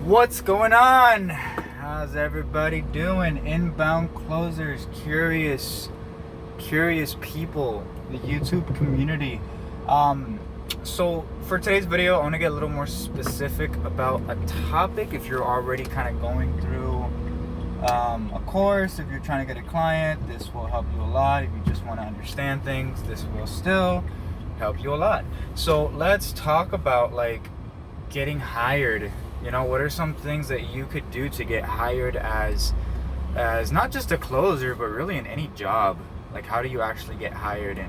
What's going on? How's everybody doing? Inbound closers, curious people, the YouTube community. So for today's video, I want to get a little more specific about a topic. If you're already kind of going through a course, if you're trying to get a client, this will help you a lot. If you just want to understand things, this will still help you a lot. So let's talk about like getting hired. What are some things that you could do to get hired as not just a closer, but really in any job? Like, how do you actually get hired?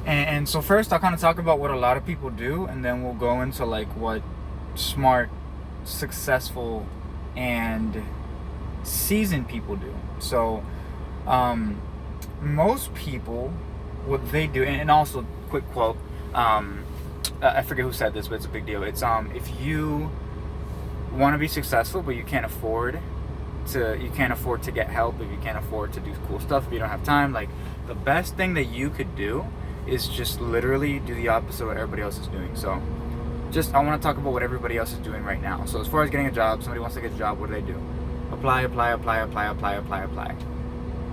And so first I'll kind of talk about what a lot of people do, and then we'll go into like what smart, successful, and seasoned people do. So most people, what they do, and also quick quote, I forget who said this, but it's a big deal. It's if you want to be successful, but you can't afford to get help, if you can't afford to do cool stuff, if you don't have time, like the best thing that you could do is just literally do the opposite of what everybody else is doing. So I want to talk about what everybody else is doing right now. So as far as getting a job, somebody wants to get a job, what do they do? Apply.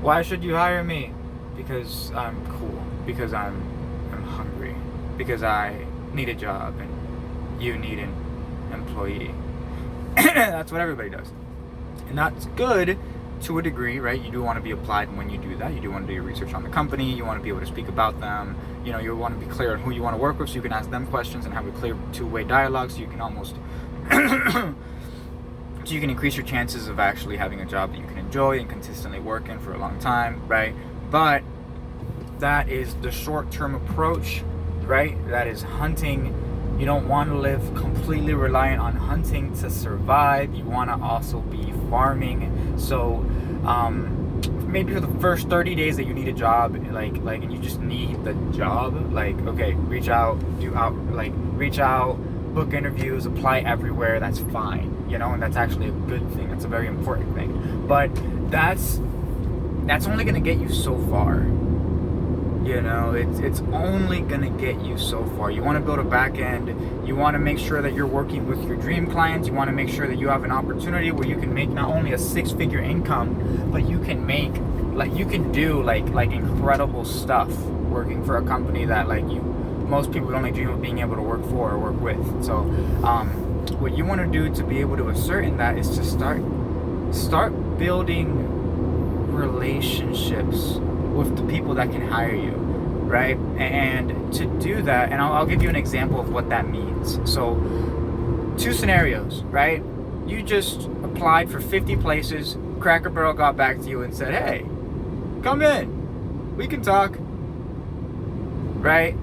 Why should you hire me? Because I'm cool, because I'm hungry, because I need a job and you need an employee. That's what everybody does, and that's good to a degree, right? You do want to be applied when you do that. You do want to do your research on the company. You want to be able to speak about them. You want to be clear on who you want to work with, so you can ask them questions and have a clear two-way dialogue, so you can almost so you can increase your chances of actually having a job that you can enjoy and consistently work in for a long time, right? But that is the short-term approach, right? That is hunting. You don't want to live completely reliant on hunting to survive. You want to also be farming. So maybe for the first 30 days that you need a job, and you just need the job, okay, reach out, book interviews, apply everywhere. That's fine, and that's actually a good thing. That's a very important thing. But that's only going to get you so far. It's only gonna get you so far. You want to build a back end. You want to make sure that you're working with your dream clients. You want to make sure that you have an opportunity where you can make not only a six-figure income, but you can do incredible stuff working for a company that most people only dream of being able to work for or work with. So what you want to do to be able to ascertain that is to start building relationships with the people that can hire you, right? And to do that, and I'll give you an example of what that means. So 2 scenarios, right? You just applied for 50 places. Cracker Barrel got back to you and said, hey, come in, we can talk, right?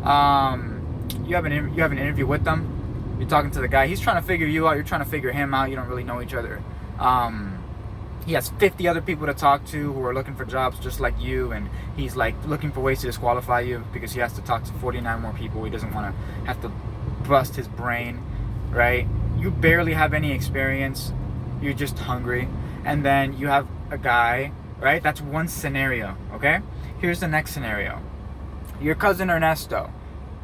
You have an interview with them. You're talking to the guy. He's trying to figure you out. You're trying to figure him out. You don't really know each other. He has 50 other people to talk to who are looking for jobs just like you, and he's looking for ways to disqualify you because he has to talk to 49 more people. He doesn't want to have to bust his brain, right? You barely have any experience. You're just hungry. And then you have a guy, right? That's one scenario, okay? Here's the next scenario. Your cousin Ernesto,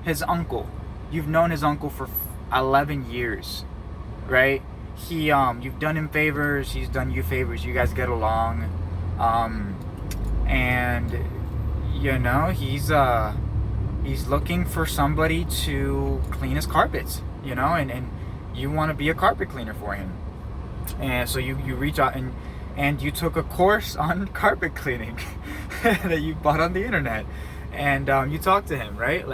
his uncle. You've known his uncle for 11 years, right? You've done him favors, he's done you favors, you guys get along, and he's looking for somebody to clean his carpets, and you want to be a carpet cleaner for him. And so you reach out and you took a course on carpet cleaning that you bought on the internet, and you talk to him, right?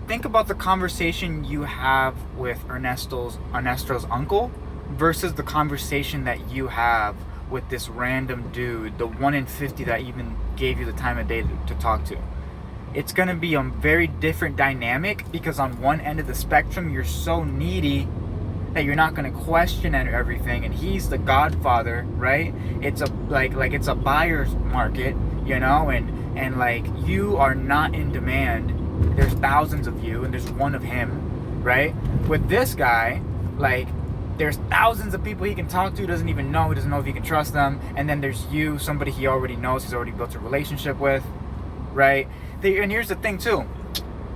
Think about the conversation you have with Ernesto's uncle versus the conversation that you have with this random dude, the 1 in 50 that even gave you the time of day to talk to. It's going to be a very different dynamic, because on one end of the spectrum, you're so needy that you're not going to question everything, and he's the godfather, right? It's it's a buyer's market, and you are not in demand. There's thousands of you and there's one of him, right? With this guy, there's thousands of people he can talk to, doesn't even know, he doesn't know if he can trust them. And then there's you, somebody he already knows, he's already built a relationship with, right? And here's the thing too,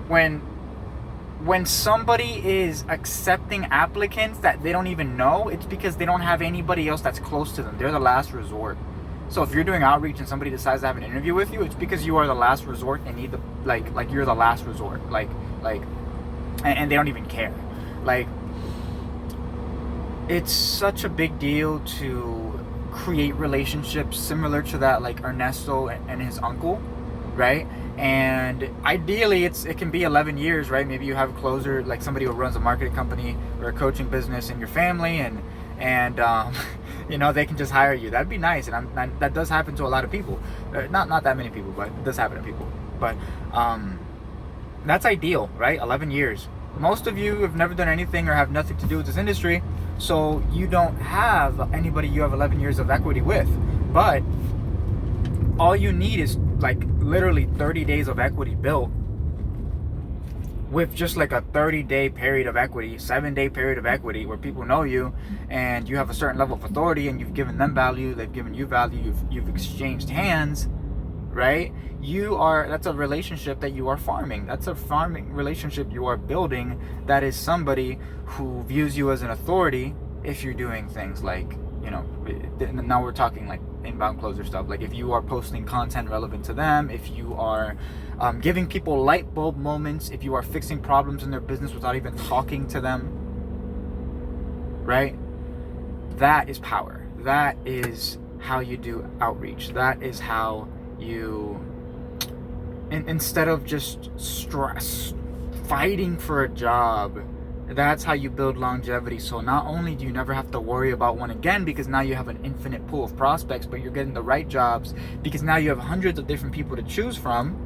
when somebody is accepting applicants that they don't even know, it's because they don't have anybody else that's close to them. They're the last resort. So if you're doing outreach and somebody decides to have an interview with you, it's because you are the last resort and need the like you're the last resort. And they don't even care. Like, it's such a big deal to create relationships similar to that, like Ernesto and his uncle, right? And ideally it can be 11 years, right? Maybe you have a closer, like somebody who runs a marketing company or a coaching business in your family, and you know, they can just hire you. That'd be nice. And that does happen to a lot of people. Not that many people, but it does happen to people. But that's ideal, right? 11 years. Most of you have never done anything or have nothing to do with this industry, so you don't have anybody you have 11 years of equity with. But all you need is like literally 30 days of equity built with just like a 30-day period of equity, 7-day period of equity where people know you and you have a certain level of authority and you've given them value, they've given you value, you've exchanged hands, right? That's a relationship that you are farming. That's a farming relationship you are building. That is somebody who views you as an authority if you're doing things like, you know, now we're talking like inbound closer stuff. Like if you are posting content relevant to them, if you are giving people light bulb moments, if you are fixing problems in their business without even talking to them, right? That is power. That is how you do outreach. That is how you, instead of just fighting for a job, that's how you build longevity. So not only do you never have to worry about one again, because now you have an infinite pool of prospects, but you're getting the right jobs because now you have hundreds of different people to choose from,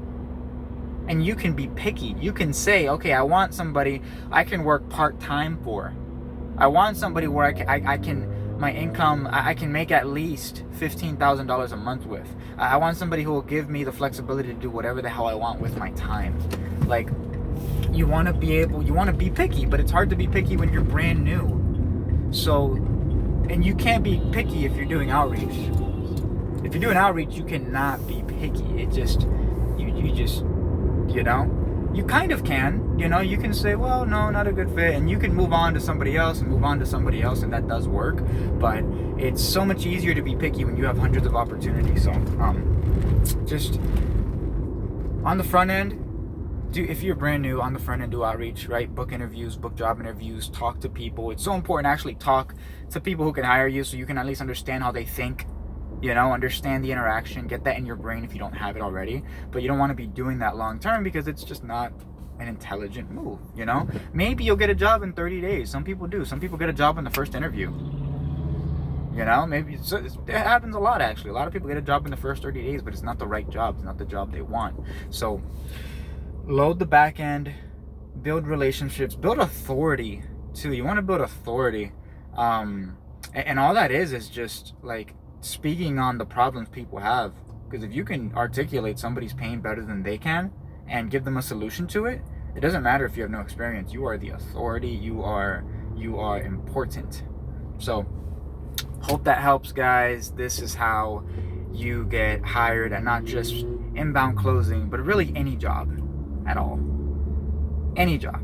and you can be picky. You can say, okay, I want somebody I can work part-time for. I want somebody where I can my income, I can make at least $15,000 a month with. I want somebody who will give me the flexibility to do whatever the hell I want with my time. Like, you want to be picky, but it's hard to be picky when you're brand new. So, and you can't be picky if you're doing outreach. If you're doing outreach, you cannot be picky. It just, you know, you kind of can, you know, you can say, well, no, not a good fit, and you can move on to somebody else, and that does work. But it's so much easier to be picky when you have hundreds of opportunities. So, just on the front end, if you're brand new, on the front end, do outreach, right? Book interviews, book job interviews, talk to people. It's so important to actually talk to people who can hire you, so you can at least understand how they think, you know, understand the interaction, get that in your brain if you don't have it already. But you don't want to be doing that long term because it's just not an intelligent move, you know? Maybe you'll get a job in 30 days. Some people do. Some people get a job in the first interview. You know, maybe it happens a lot, actually. A lot of people get a job in the first 30 days, but it's not the right job. It's not the job they want. So load the back end, build relationships, build authority too. You want to build authority. And all that is just like speaking on the problems people have. Because if you can articulate somebody's pain better than they can and give them a solution to it, it doesn't matter if you have no experience. You are the authority. You are important. So hope that helps, guys. This is how you get hired at not just inbound closing, but really any job at all. Any job.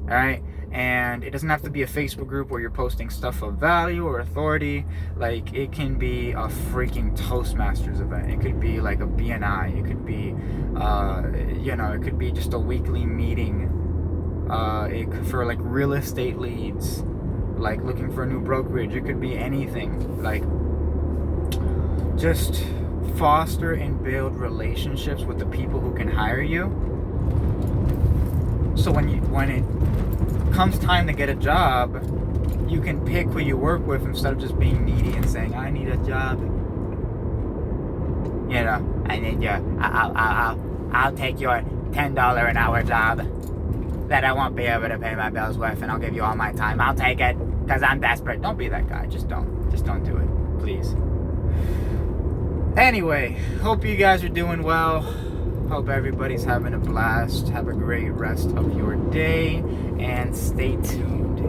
All right? And it doesn't have to be a Facebook group where you're posting stuff of value or authority. Like, it can be a freaking Toastmasters event. It could be like a BNI. It could be, it could be just a weekly meeting for like real estate leads, like looking for a new brokerage. It could be anything. Like, just foster and build relationships with the people who can hire you. So when it comes time to get a job, you can pick who you work with instead of just being needy and saying, I need a job. You know, I need you. I'll take your $10 an hour job that I won't be able to pay my bills with, and I'll give you all my time. I'll take it because I'm desperate. Don't be that guy. Just don't do it, please. Anyway, hope you guys are doing well. Hope everybody's having a blast. Have a great rest of your day, and stay tuned.